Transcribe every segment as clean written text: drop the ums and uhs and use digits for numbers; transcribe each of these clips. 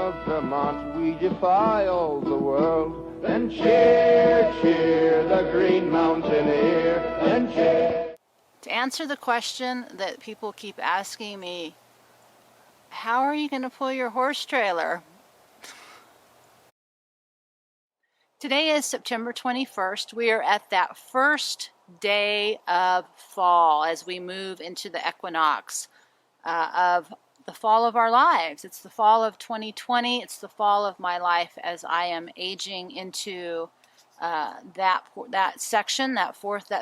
of Vermont, we defy all the world. Then cheer, cheer, the Green Mountaineer, and cheer. To answer the question that people keep asking me, how are you going to pull your horse trailer? Today is September 21st. We are at that first day of fall as we move into the equinox of the fall of our lives. It's the fall of 2020. It's the fall of my life as I am aging into that section, that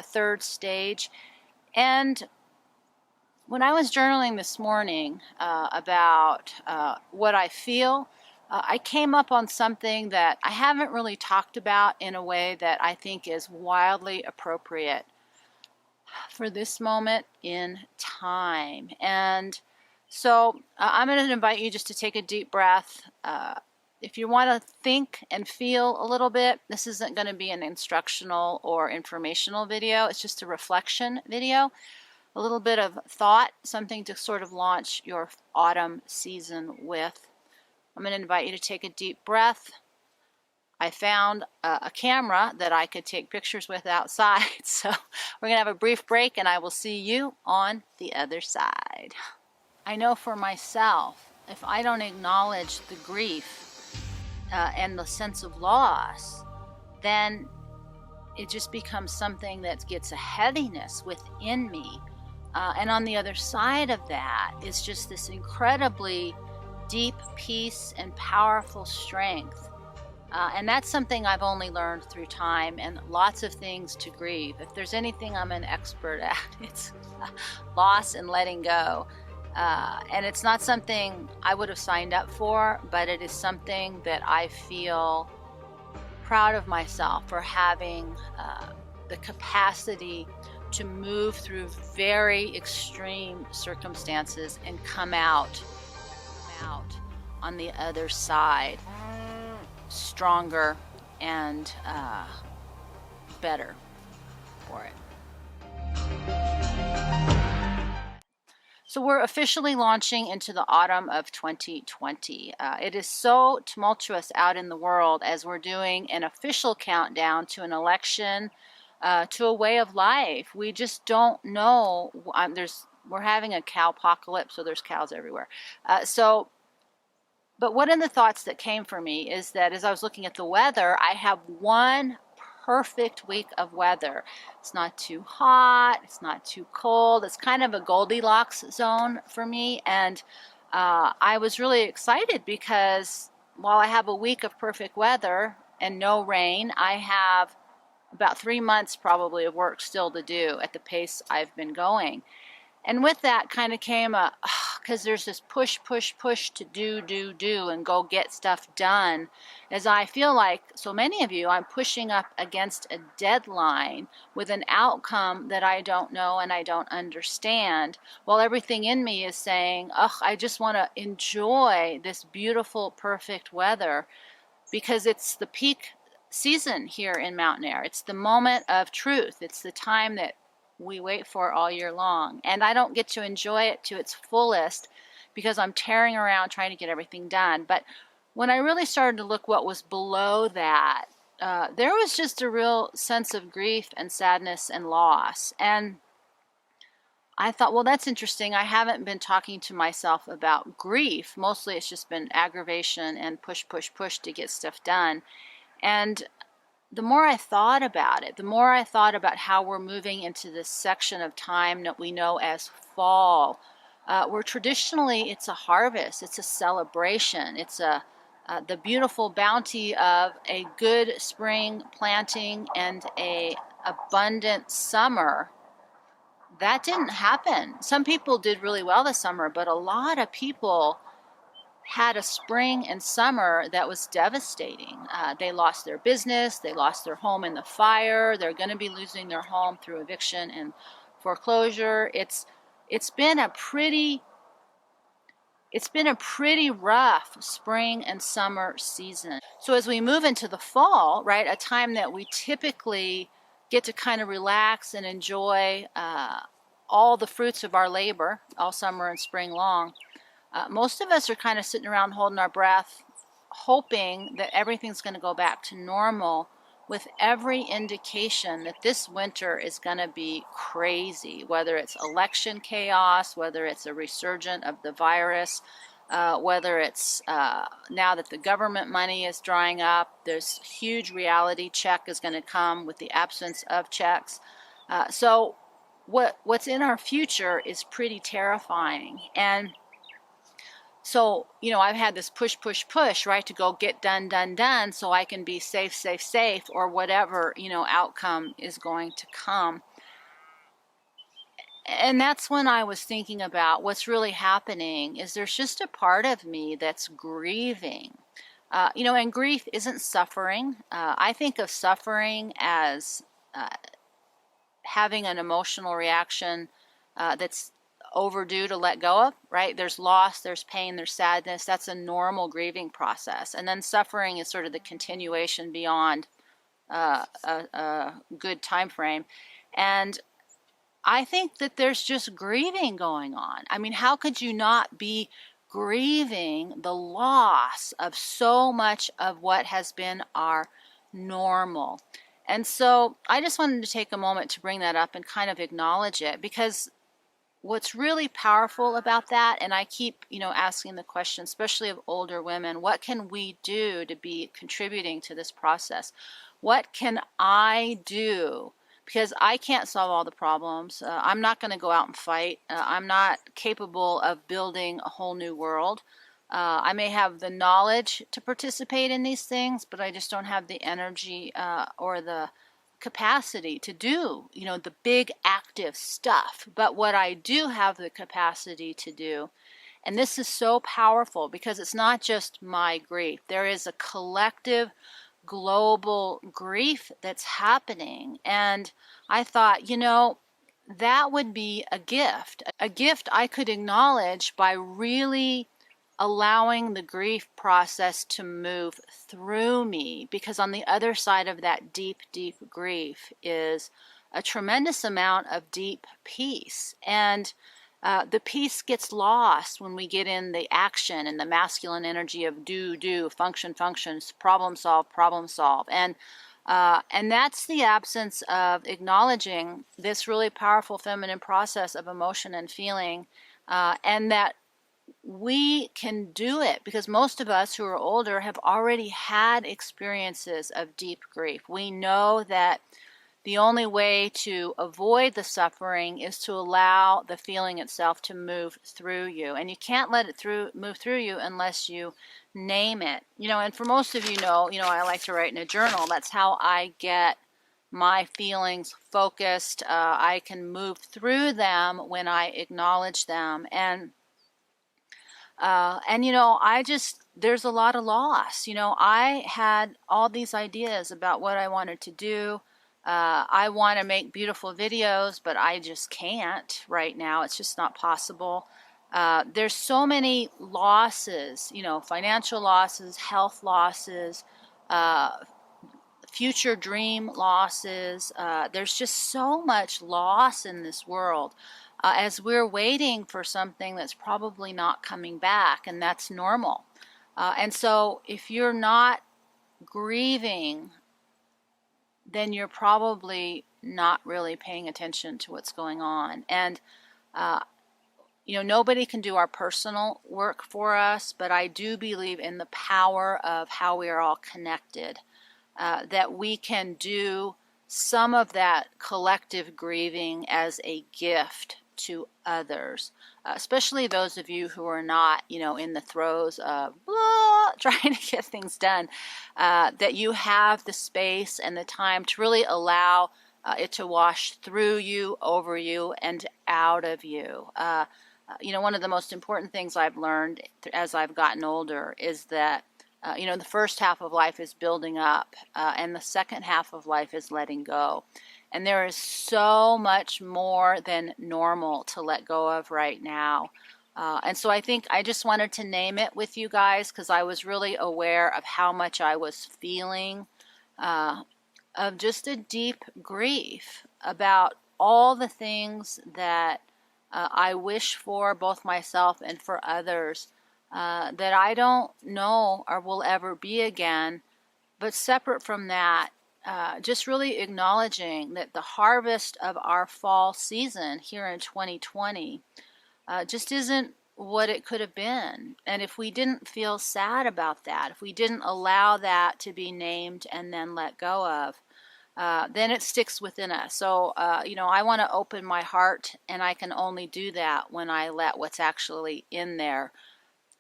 third stage. And when I was journaling this morning about what I feel, I came up on something that I haven't really talked about in a way that I think is wildly appropriate for this moment in time. And so I'm going to invite you just to take a deep breath. If you want to think and feel a little bit, this isn't going to be an instructional or informational video. It's just a reflection video. A little bit of thought, something to sort of launch your autumn season with. I'm going to invite you to take a deep breath. I found a camera that I could take pictures with outside, so we're going to have a brief break and I will see you on the other side. I know for myself, if I don't acknowledge the grief and the sense of loss, then it just becomes something that gets a heaviness within me. And on the other side of that is just this incredibly deep peace and powerful strength. And that's something I've only learned through time and lots of things to grieve. If there's anything I'm an expert at, it's loss and letting go. And it's not something I would have signed up for, but it is something that I feel proud of myself for having the capacity to move through very extreme circumstances and come out on the other side stronger and better for it. So we're officially launching into the autumn of 2020. It is so tumultuous out in the world as we're doing an official countdown to an election, to a way of life. We just don't know. We're having a cow apocalypse, so there's cows everywhere. But one of the thoughts that came for me is that as I was looking at the weather, I have one perfect week of weather. It's not too hot, it's not too cold. It's kind of a Goldilocks zone for me. And I was really excited because while I have a week of perfect weather and no rain, I have about 3 months probably of work still to do at the pace I've been going. And with that kind of came because there's this push to do and go get stuff done. As I feel like so many of you, I'm pushing up against a deadline with an outcome that I don't know and I don't understand, while everything in me is saying, I just want to enjoy this beautiful, perfect weather because it's the peak season here in Mountain Air. It's the moment of truth. It's the time that we wait for all year long. And I don't get to enjoy it to its fullest because I'm tearing around trying to get everything done. But when I really started to look what was below that, there was just a real sense of grief and sadness and loss. And I thought, well, that's interesting. I haven't been talking to myself about grief. Mostly it's just been aggravation and push to get stuff done. And the more I thought about it, the more I thought about how we're moving into this section of time that we know as fall, where traditionally it's a harvest, it's a celebration, it's the beautiful bounty of a good spring planting and a abundant summer. That didn't happen. Some people did really well this summer, but a lot of people had a spring and summer that was devastating. They lost their business, they lost their home in the fire, they're going to be losing their home through eviction and foreclosure. It's been a pretty rough spring and summer season. So as we move into the fall, right, a time that we typically get to kind of relax and enjoy all the fruits of our labor all summer and spring long, most of us are kind of sitting around holding our breath, hoping that everything's going to go back to normal, with every indication that this winter is going to be crazy, whether it's election chaos, whether it's a resurgence of the virus, whether it's now that the government money is drying up, this huge reality check is going to come with the absence of checks. So what's in our future is pretty terrifying. And so, you know, I've had this push, right, to go get done, so I can be safe, or whatever, you know, outcome is going to come. And that's when I was thinking about what's really happening is there's just a part of me that's grieving. You know, and grief isn't suffering. I think of suffering as having an emotional reaction that's overdue to let go of, right? There's loss, there's pain, there's sadness. That's a normal grieving process. And then suffering is sort of the continuation beyond a good time frame. And I think that there's just grieving going on. I mean, how could you not be grieving the loss of so much of what has been our normal? And so I just wanted to take a moment to bring that up and kind of acknowledge it, because what's really powerful about that, and I keep, you know, asking the question, especially of older women, what can we do to be contributing to this process? What can I do? Because I can't solve all the problems. I'm not going to go out and fight. I'm not capable of building a whole new world. I may have the knowledge to participate in these things, but I just don't have the energy or the capacity to do, you know, the big active stuff. But what I do have the capacity to do, and this is so powerful because it's not just my grief. There is a collective global grief that's happening. And I thought, you know, that would be a gift I could acknowledge by really allowing the grief process to move through me, because on the other side of that deep grief is a tremendous amount of deep peace. And the peace gets lost when we get in the action and the masculine energy of do, function, problem solve. And that's the absence of acknowledging this really powerful feminine process of emotion and feeling, and that we can do it because most of us who are older have already had experiences of deep grief. We know that the only way to avoid the suffering is to allow the feeling itself to move through you. And you can't let it move through you unless you name it. You know, and for most of you know, I like to write in a journal. That's how I get my feelings focused. I can move through them when I acknowledge them. And you know, there's a lot of loss. You know, I had all these ideas about what I wanted to do. I want to make beautiful videos, but I just can't right now. It's just not possible. There's so many losses, you know, financial losses, health losses, future dream losses. There's just so much loss in this world as we're waiting for something that's probably not coming back, and that's normal. And so if you're not grieving, then you're probably not really paying attention to what's going on. And you know, nobody can do our personal work for us, but I do believe in the power of how we are all connected, that we can do some of that collective grieving as a gift to others, especially those of you who are not, you know, in the throes of trying to get things done, that you have the space and the time to really allow it to wash through you, over you, and out of you. You know, one of the most important things I've learned as I've gotten older is that you know, the first half of life is building up, and the second half of life is letting go. And there is so much more than normal to let go of right now. And so I think I just wanted to name it with you guys because I was really aware of how much I was feeling of just a deep grief about all the things that I wish for both myself and for others that I don't know or will ever be again. But separate from that, just really acknowledging that the harvest of our fall season here in 2020 just isn't what it could have been. And if we didn't feel sad about that, if we didn't allow that to be named and then let go of, then it sticks within us. So, I want to open my heart, and I can only do that when I let what's actually in there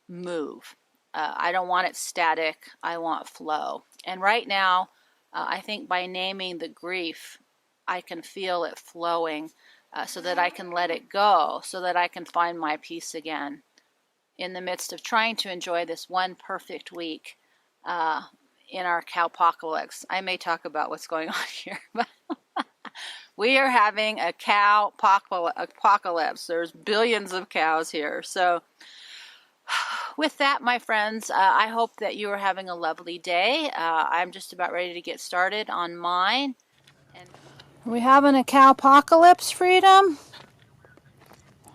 move. I don't want it static. I want flow. And right now, I think by naming the grief, I can feel it flowing so that I can let it go, so that I can find my peace again in the midst of trying to enjoy this one perfect week in our cowpocalypse. I may talk about what's going on here, but we are having a cow apocalypse. There's billions of cows here. So with that, my friends, I hope that you are having a lovely day. I'm just about ready to get started on mine. Are we having a cowpocalypse, Freedom?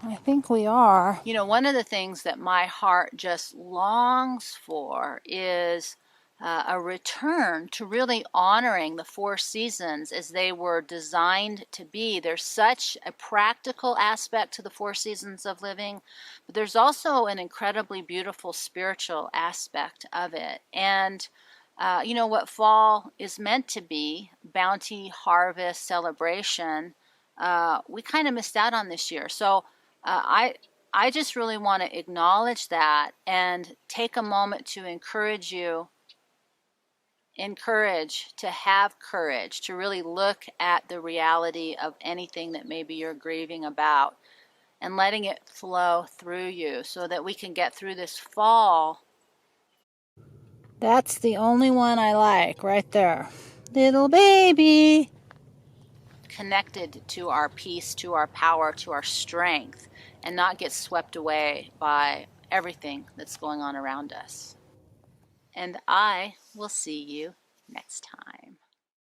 I think we are. One of the things that my heart just longs for is a return to really honoring the four seasons as they were designed to be. There's such a practical aspect to the four seasons of living, but there's also an incredibly beautiful spiritual aspect of it. And what fall is meant to be, bounty, harvest, celebration, we kind of missed out on this year. So I just really want to acknowledge that and take a moment to encourage to have courage, to really look at the reality of anything that maybe you're grieving about and letting it flow through you so that we can get through this fall. That's the only one I like right there. Little baby. Connected to our peace, to our power, to our strength, and not get swept away by everything that's going on around us. And I will see you next time.